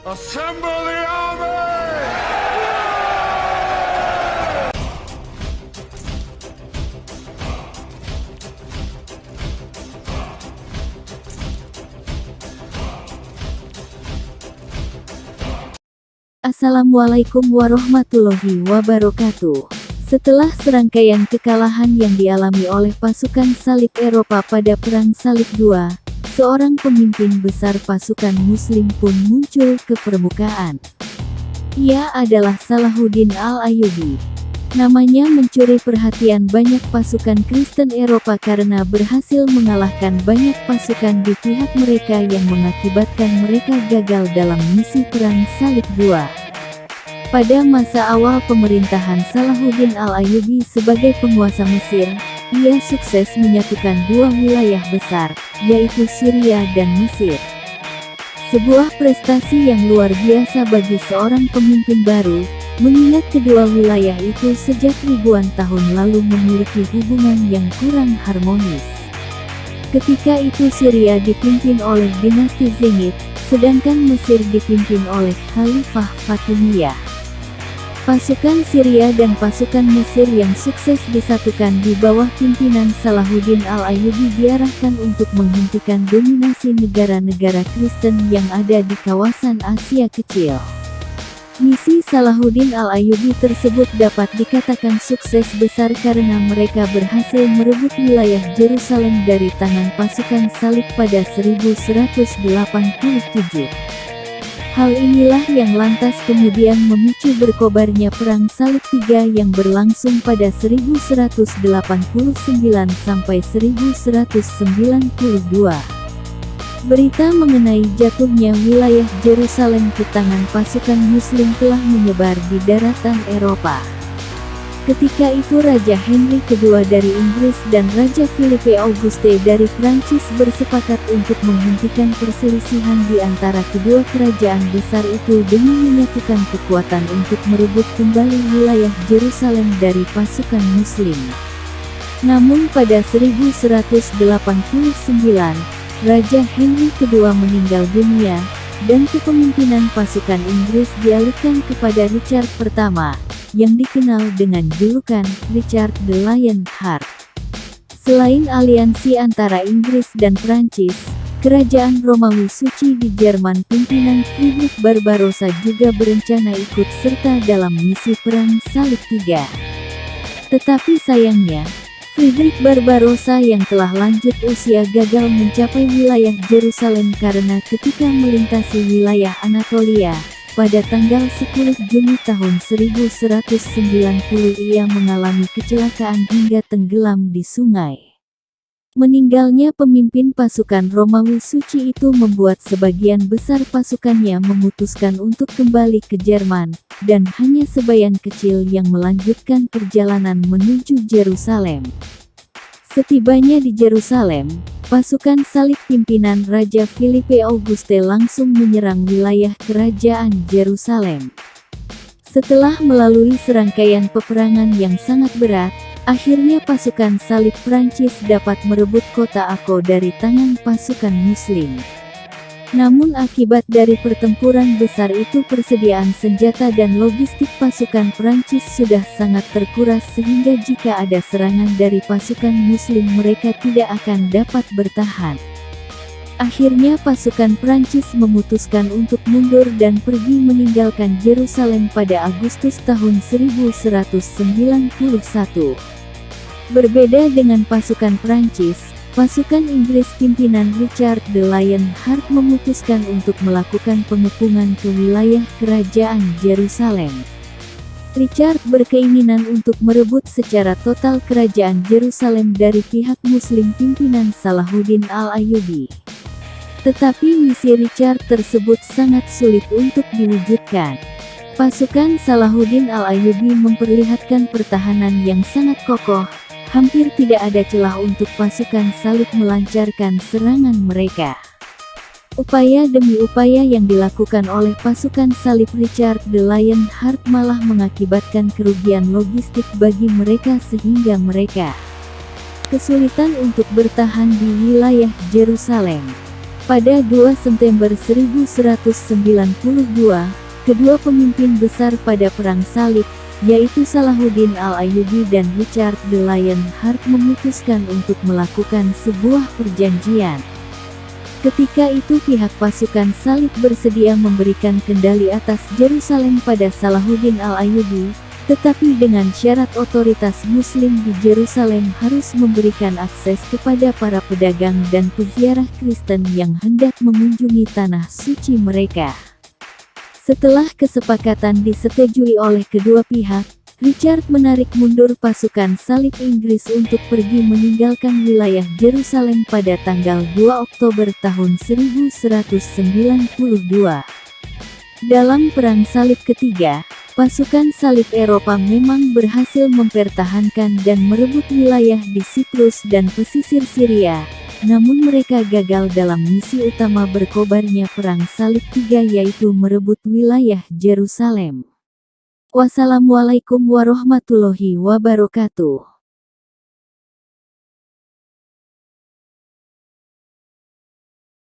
Assemble the army! Assalamualaikum warahmatullahi wabarakatuh. Setelah serangkaian kekalahan yang dialami oleh pasukan salib Eropa pada Perang Salib II, seorang pemimpin besar pasukan Muslim pun muncul ke permukaan. Ia adalah Salahuddin Al-Ayyubi. Namanya mencuri perhatian banyak pasukan Kristen Eropa karena berhasil mengalahkan banyak pasukan di pihak mereka yang mengakibatkan mereka gagal dalam misi Perang Salib II. Pada masa awal pemerintahan Salahuddin Al-Ayyubi sebagai penguasa Mesir, ia sukses menyatukan dua wilayah besar, yaitu Syria dan Mesir. Sebuah prestasi yang luar biasa bagi seorang pemimpin baru, mengingat kedua wilayah itu sejak ribuan tahun lalu memiliki hubungan yang kurang harmonis. Ketika itu Syria dipimpin oleh dinasti Zengid, sedangkan Mesir dipimpin oleh Khalifah Fatimiyah. Pasukan Syria dan pasukan Mesir yang sukses disatukan di bawah pimpinan Salahuddin Al-Ayyubi diarahkan untuk menghentikan dominasi negara-negara Kristen yang ada di kawasan Asia Kecil. Misi Salahuddin Al-Ayyubi tersebut dapat dikatakan sukses besar karena mereka berhasil merebut wilayah Yerusalem dari tangan pasukan salib pada 1187. Hal inilah yang lantas kemudian memicu berkobarnya Perang Salib III yang berlangsung pada 1189 sampai 1192. Berita mengenai jatuhnya wilayah Yerusalem ke tangan pasukan Muslim telah menyebar di daratan Eropa. Ketika itu Raja Henry II dari Inggris dan Raja Philippe Auguste dari Prancis bersepakat untuk menghentikan perselisihan di antara kedua kerajaan besar itu demi menyatukan kekuatan untuk merebut kembali wilayah Yerusalem dari pasukan Muslim. Namun pada 1189, Raja Henry II meninggal dunia, dan kepemimpinan pasukan Inggris dialihkan kepada Richard I, yang dikenal dengan julukan Richard the Lionheart. Selain aliansi antara Inggris dan Prancis, kerajaan Romawi Suci di Jerman pimpinan Friedrich Barbarossa juga berencana ikut serta dalam misi Perang Salib III. Tetapi sayangnya, Friedrich Barbarossa yang telah lanjut usia gagal mencapai wilayah Yerusalem karena ketika melintasi wilayah Anatolia, pada tanggal 10 Juni tahun 1190 ia mengalami kecelakaan hingga tenggelam di sungai. Meninggalnya pemimpin pasukan Romawi Suci itu membuat sebagian besar pasukannya memutuskan untuk kembali ke Jerman, dan hanya sebagian kecil yang melanjutkan perjalanan menuju Yerusalem. Setibanya di Yerusalem, pasukan salib pimpinan Raja Philippe Auguste langsung menyerang wilayah kerajaan Yerusalem. Setelah melalui serangkaian peperangan yang sangat berat, akhirnya pasukan salib Prancis dapat merebut kota Akko dari tangan pasukan Muslim. Namun akibat dari pertempuran besar itu persediaan senjata dan logistik pasukan Prancis sudah sangat terkuras sehingga jika ada serangan dari pasukan Muslim mereka tidak akan dapat bertahan. Akhirnya pasukan Prancis memutuskan untuk mundur dan pergi meninggalkan Yerusalem pada Agustus tahun 1191. Berbeda dengan pasukan Prancis, pasukan Inggris pimpinan Richard the Lionheart memutuskan untuk melakukan pengepungan ke wilayah kerajaan Yerusalem. Richard berkeinginan untuk merebut secara total kerajaan Yerusalem dari pihak Muslim pimpinan Salahuddin Al-Ayyubi. Tetapi misi Richard tersebut sangat sulit untuk diwujudkan. Pasukan Salahuddin Al-Ayyubi memperlihatkan pertahanan yang sangat kokoh. Hampir tidak ada celah untuk pasukan salib melancarkan serangan mereka. Upaya demi upaya yang dilakukan oleh pasukan salib Richard the Lionheart malah mengakibatkan kerugian logistik bagi mereka sehingga mereka kesulitan untuk bertahan di wilayah Yerusalem. Pada 2 September 1192, kedua pemimpin besar pada Perang Salib, yaitu Salahuddin Al-Ayyubi dan Richard the Lionheart memutuskan untuk melakukan sebuah perjanjian. Ketika itu pihak pasukan Salib bersedia memberikan kendali atas Yerusalem pada Salahuddin Al-Ayyubi, tetapi dengan syarat otoritas Muslim di Yerusalem harus memberikan akses kepada para pedagang dan peziarah Kristen yang hendak mengunjungi tanah suci mereka. Setelah kesepakatan disetujui oleh kedua pihak, Richard menarik mundur pasukan Salib Inggris untuk pergi meninggalkan wilayah Yerusalem pada tanggal 2 Oktober tahun 1192. Dalam Perang Salib ketiga, pasukan Salib Eropa memang berhasil mempertahankan dan merebut wilayah di Siprus dan pesisir Syria, namun mereka gagal dalam misi utama berkobarnya Perang Salib III, yaitu merebut wilayah Yerusalem. Wassalamualaikum warahmatullahi wabarakatuh.